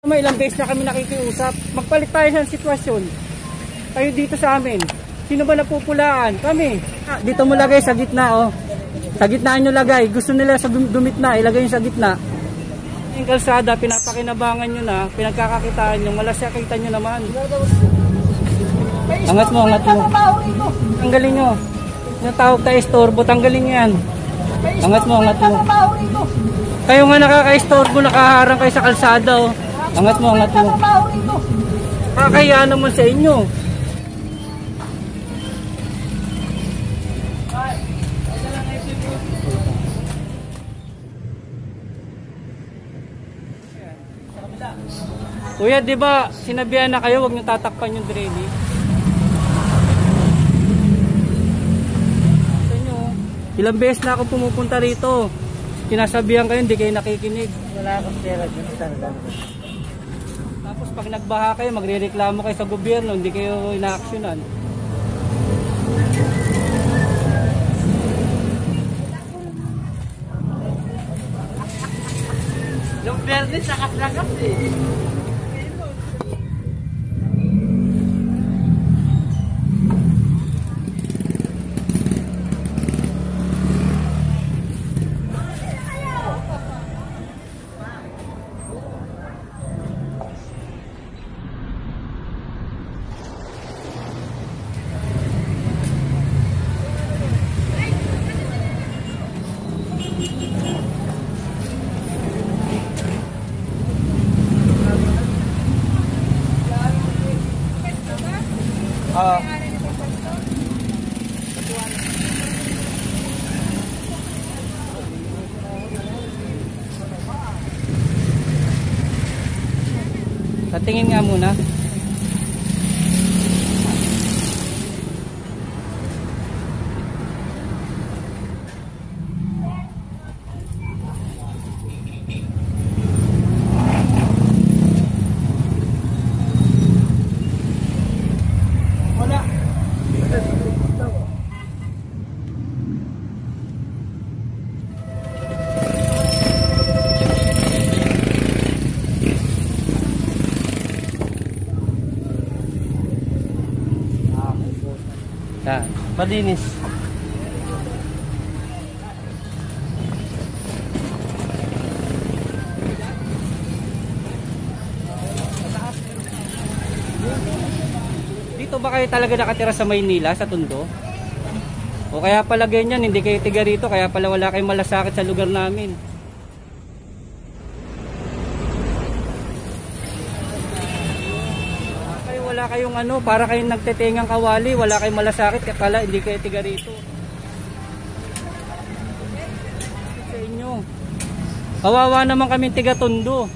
May ilang beses na kami nakikiusap. Magpalit tayo sa sitwasyon. Kayo dito sa amin. Sino ba napupulaan? Kami. Dito mo lagay sa gitna, oh. Sa gitna nyo lagay. Gusto nila sa gitna, ilagay nyo sa gitna. Yung kalsada, pinapakinabangan nyo na, pinagkakakitaan nyo, malasakita nyo naman. Angat mo, angat mo. Tanggalin nyo. Yung tawag tayo istorbo, tanggalin nyo yan. Angat mo, angat mo. Kayo nga nakaka-istorbo, nakaharang kayo sa kalsada, oh. Angat mo, angat mo. Kakaya naman sa inyo. Kuya, di ba sinabihan na kayo, huwag niyo tatakpan yung drainage? Ilang beses na ako pumupunta rito. Sinasabihan kayo, hindi kayo nakikinig. Wala akong pera dyan. Tapos pag nagbaha kayo, magre-reklamo kayo sa gobyerno, hindi kayo ina-actionan. Yung verde sakas-lakas eh. Tingin nga muna. Wala. Yan, malinis. Dito ba kayo talaga nakatira sa Maynila, sa Tondo? O kaya pala ganyan, hindi kayo tiga rito, kaya pala wala kayong malasakit sa lugar namin. Wala kayong ano, para kayong nagtetengang kawali, wala kayong malasakit, kaya pala hindi kayo tiga rito. Sa inyo. Kawawa naman kami tiga Tondo.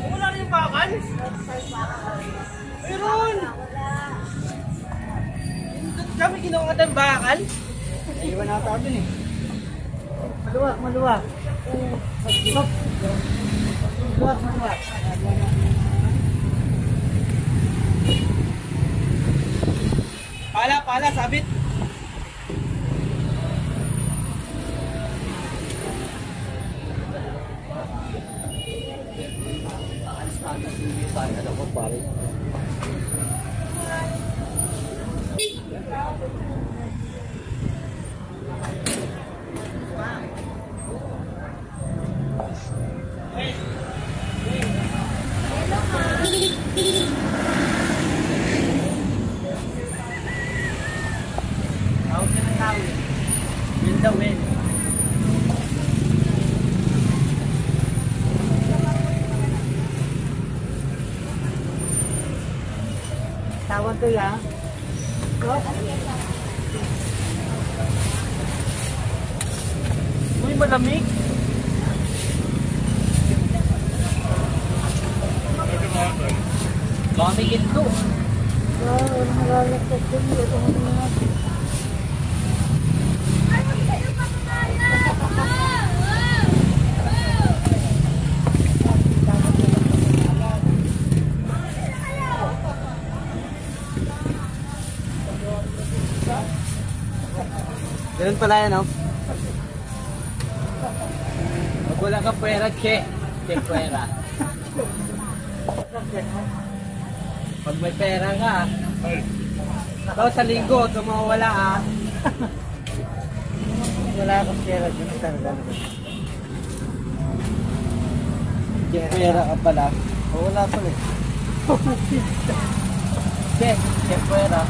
Wala rin bakal? Meron! Kami kinuha ka ng bakal? Iwan na ako dun eh. Maluwag, maluwag. Maluwag, maluwag. Pala, sabit. Yun daw eh. Tawag ko ya. Uy, lamig. Lamig ito. Walang malalagpas ko dito. Ganun pala yan, no? Pag wala ka pera, check. Check pera. Pag may pera ka, daw sa linggo, kung mawala ah. Wala akong pera dito talaga. Check pera ka pala. Wala pa eh. Check. Check pera.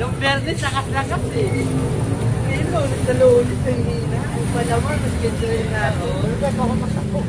Yung Bernes, lakas-lakas eh. Ngayon mo, nagdalulit na hina. Ay, pa naman, nag-enjoy na ako. Nagkas ako masako.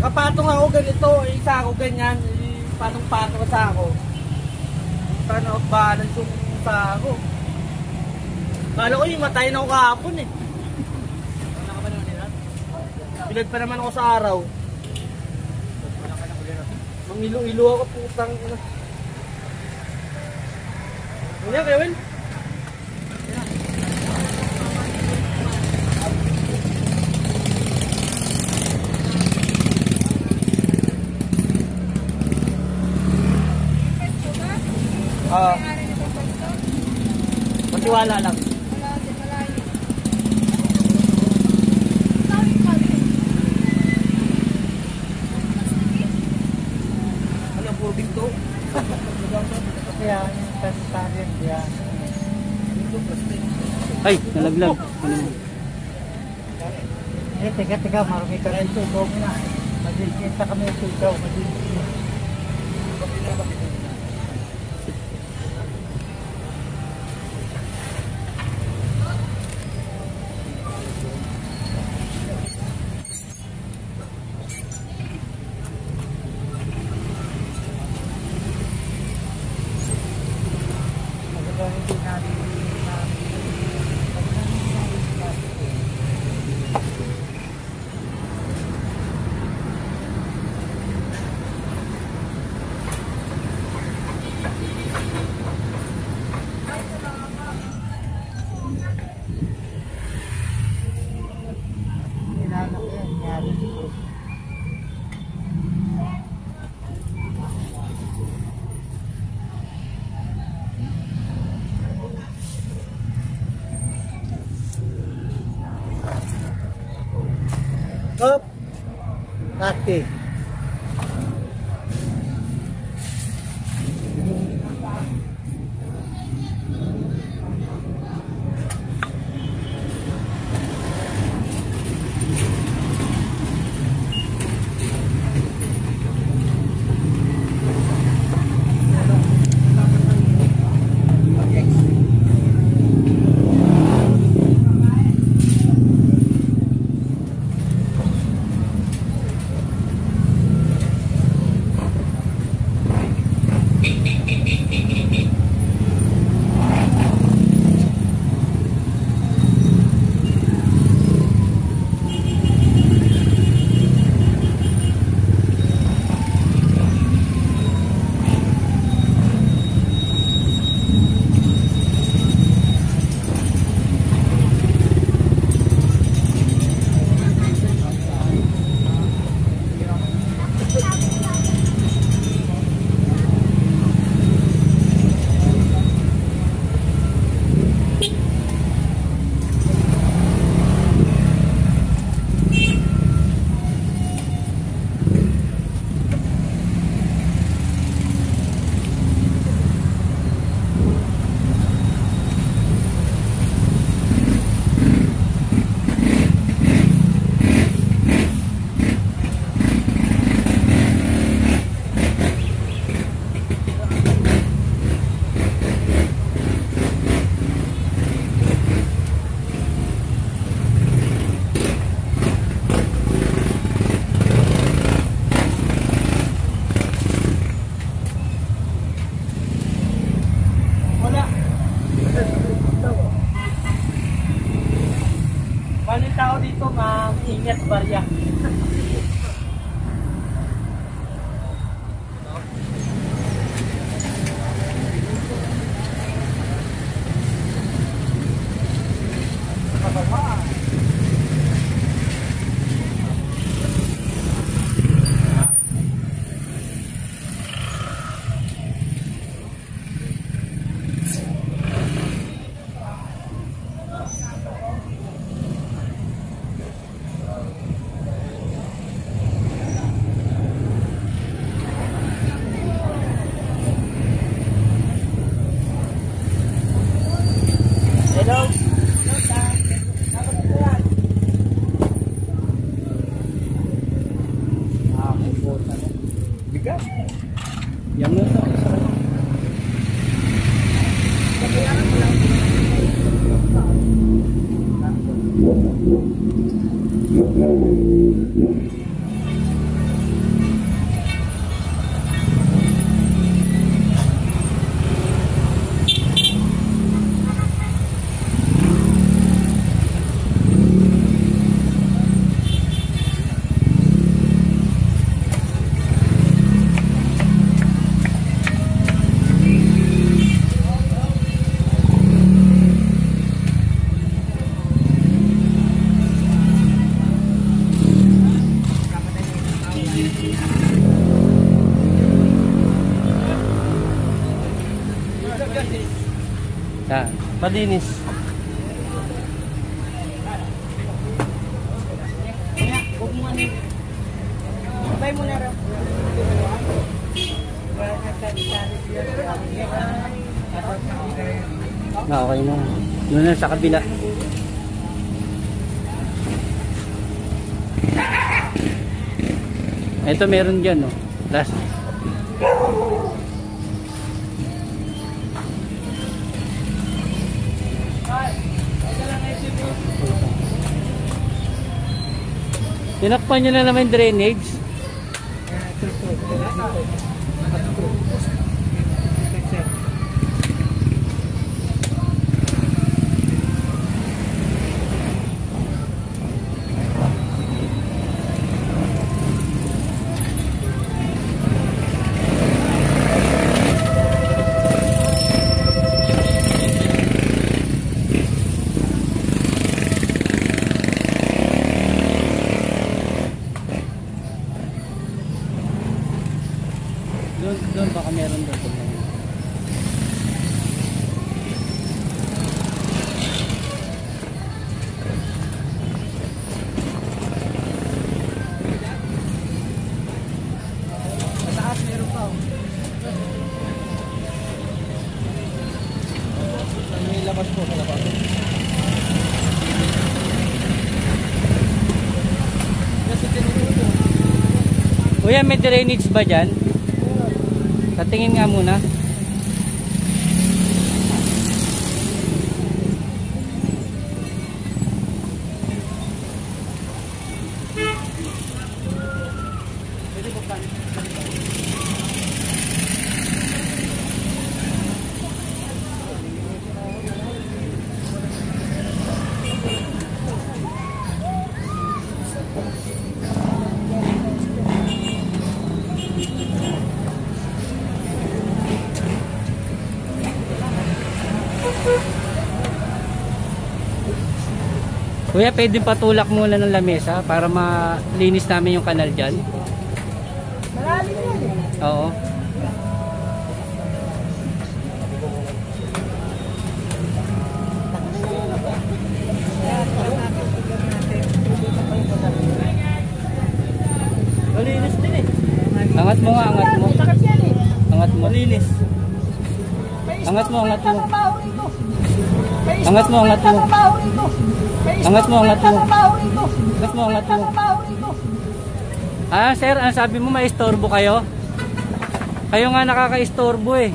Nakapatong ako ganito, isa ako ganyan, patong-patong sa ako. Paano ako balance yung sa ako. Kala ko yung matay na ako kahapon eh. Wala ka ba naman nila? Pilag pa naman ako sa araw. Mangilo-ilo ako, putang ina. Ano yan, Kevin? Matiwala lang. Ano po dito? Kaya yung vegetarian yan. Ay, nalaglag. Eh, teka, marami ka rin ito. Huwag na. Madilkita kami ito. Ikaw, madilkita. Hop! Kati. bigat. Yan mo ito. Malinis. Bay mo na raw. Okay na. Doon na sa kabila. Ito meron dyan, no? Last. Tinakpan nyo na naman yung drainage. Doon baka meron doon. Mataas meron pa. May labas po sa labas. Kuya, may drainage ba dyan? Tingin nga muna. Kuya, pwede patulak muna ng lamesa para malinis namin yung kanal dyan. Malalim yan eh. Oo. Malinis din eh. Angat mo nga, angat mo. Takas yan eh. Angat mo. Malinis. Angat mo, angat mo. Angat mo, angat mo. Angat mo, angat mo. Angat mo, angat mo. Ah, sir, ang sabi mo may istorbo kayo? Kayo nga nakaka-istorbo eh.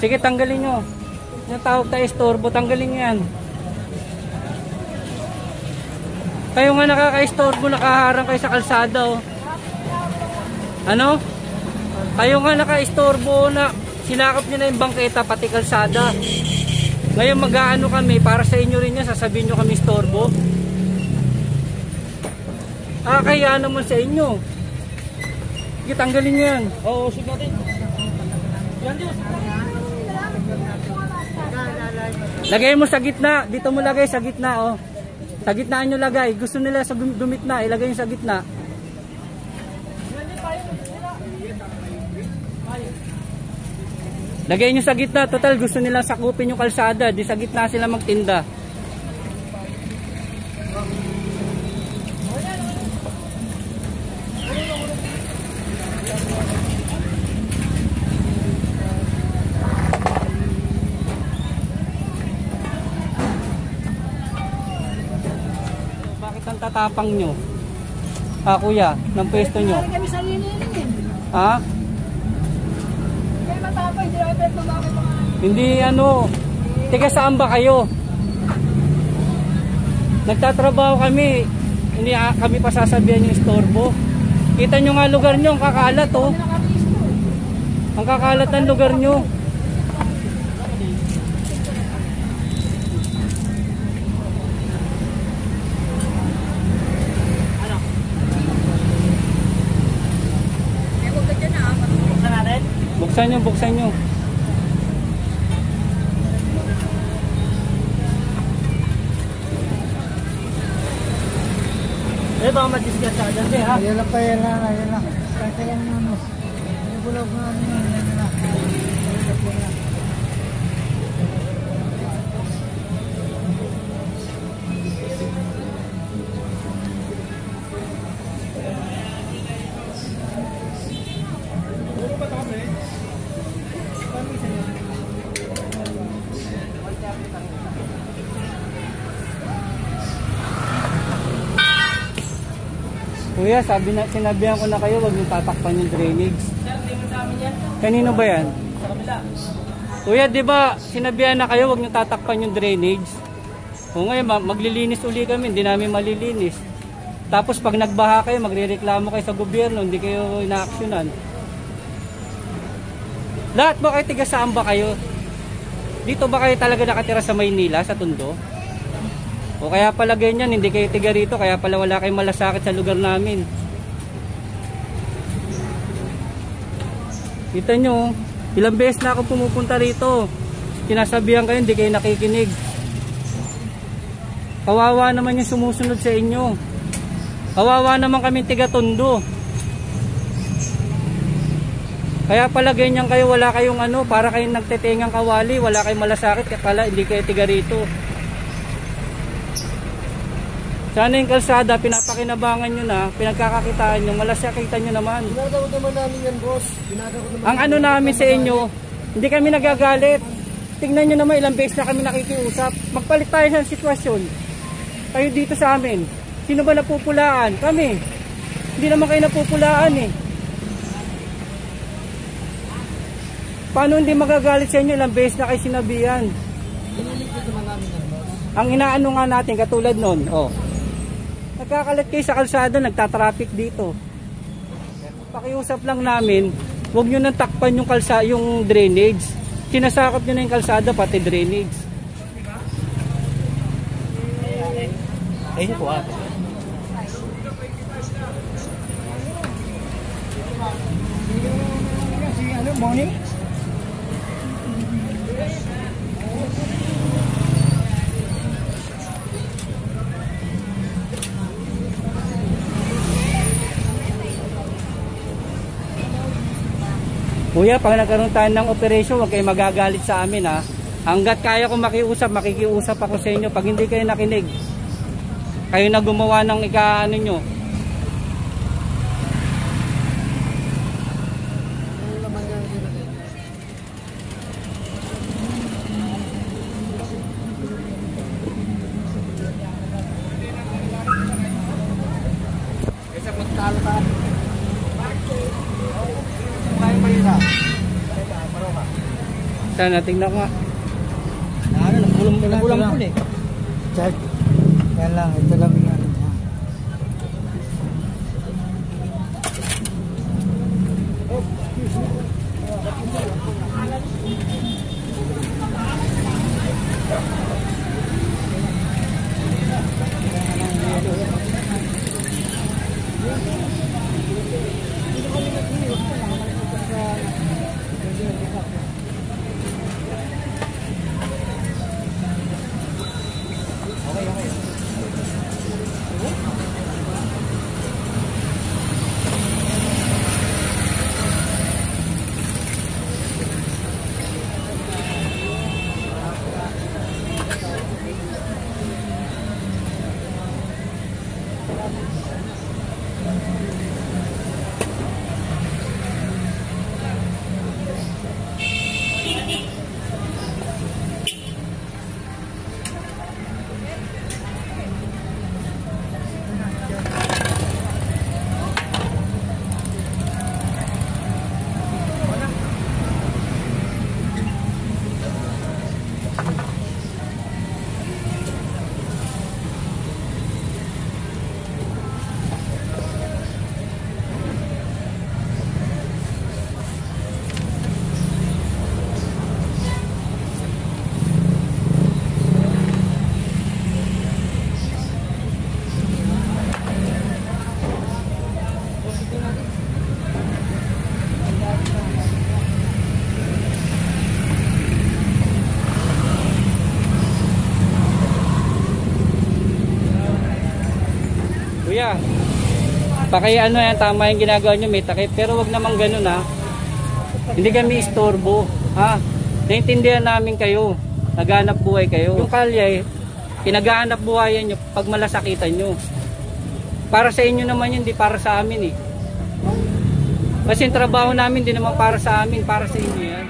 Sige, tanggalin nyo. Yung tawag tayo istorbo, tanggalin nyo yan. Kayo nga nakaka-istorbo, nakaharang kayo sa kalsada oh. Ano? Kayo nga naka-istorbo na sinakap nyo na yung bangketa pati kalsada. Ngayon mag-aano kami para sa inyo rin yan, sasabihin nyo kami istorbo. Kaya naman sa inyo. Sige, tanggalin nyo yan. Oo, sige natin. Yan Diyos. Lagay mo sa gitna. Dito mo lagay sa gitna oh. Sa gitna nyo lagay. Gusto nila sa dumitna, ilagay nyo sa gitna. Lagay nyo sa gitna. Total gusto nila sakupin yung kalsada. Di sa gitna sila magtinda. Bakit ang tatapang nyo? Ah, kuya, ng pwesto nyo. Kami sa lilinin. Ha? Kaya matapay, di natin tumakit mga... Hindi ano, tiga saan ba kayo? Nagtatrabaho kami, hindi kami pasasabihan yung istorbo. Kita nyo nga lugar nyo, ang kakalat oh. Ang kakalat ng lugar nyo. Buksan nyo. Eh, baka madiscuss ka dyan, ha? Yan lang. Kaya lang naman. Yung bulog na yan lang. Kuya, sinabihan ko na kayo, wag niyo tatakpan yung drainage. Kanino ba yan? Sa kabila. Kuya, di ba sinabihan na kayo, wag niyo tatakpan yung drainage? O ngayon, maglilinis uli kami, hindi namin malilinis. Tapos pag nagbaha kayo, magrereklamo kayo sa gobyerno, hindi kayo inaaksyonan. Lahat ba kayo, tiga saan ba kayo? Dito ba kayo talaga nakatira sa Maynila, sa Tondo? O kaya pala ganyan, hindi kayo tiga rito, kaya pala wala kayong malasakit sa lugar namin. Kita nyo, ilang beses na ako pumupunta rito. Sinasabihan kayo, hindi kayo nakikinig. Kawawa naman yung sumusunod sa inyo. Kawawa naman kami tiga Tondo. Kaya pala ganyan kayo, wala kayong ano, para kayong nagtetengang kawali, wala kayong malasakit, kaya pala hindi kayo tiga rito. Sana yung kalsada, pinapakinabangan nyo na, pinagkakakitaan nyo, malasakitan nyo naman. Ginagawa naman namin yan, boss. Ang ano namin sa inyo, hindi kami nagagalit. Tingnan nyo naman, ilang beses na kami nakikiusap. Magpalit tayo sa sitwasyon. Kayo dito sa amin. Sino ba napupulaan? Kami. Hindi naman kayo napupulaan eh. Paano hindi magagalit sa inyo, ilang beses na kayo sinabihan? Ang inaano nga natin, katulad nun, oh. Nagkakalat kayo sa kalsada, nagtatraffic dito. Pakiusap lang namin, huwag nyo nang takpan yung yung drainage. Sinasakop nyo na yung kalsada, pati drainage. Ayun po ah. Morning. Kuya, pag nagkaroon tayo ng operation, huwag kayo magagalit sa amin ha. Hanggat kaya ko makiusap, makikiusap ako sa inyo. Pag hindi kayo nakinig, kayo na gumawa ng ika-ano nyo. Kaysa magtalo ka. Sana, tingnan ko nga. Ano, nagkulang eh. Check. Yan lang, ito lang yung ano niya. Paki ano yan, tama yung ginagawa nyo, may takip. Pero wag naman ganun ha. Hindi kami istorbo. Ha? Naintindihan namin kayo. Naghanap buhay kayo. Yung kalye, pinaghahanap buhayan nyo pag malasakitan nyo. Para sa inyo naman yun, di para sa amin eh. Kasi yung trabaho namin, di naman para sa amin, para sa inyo yan.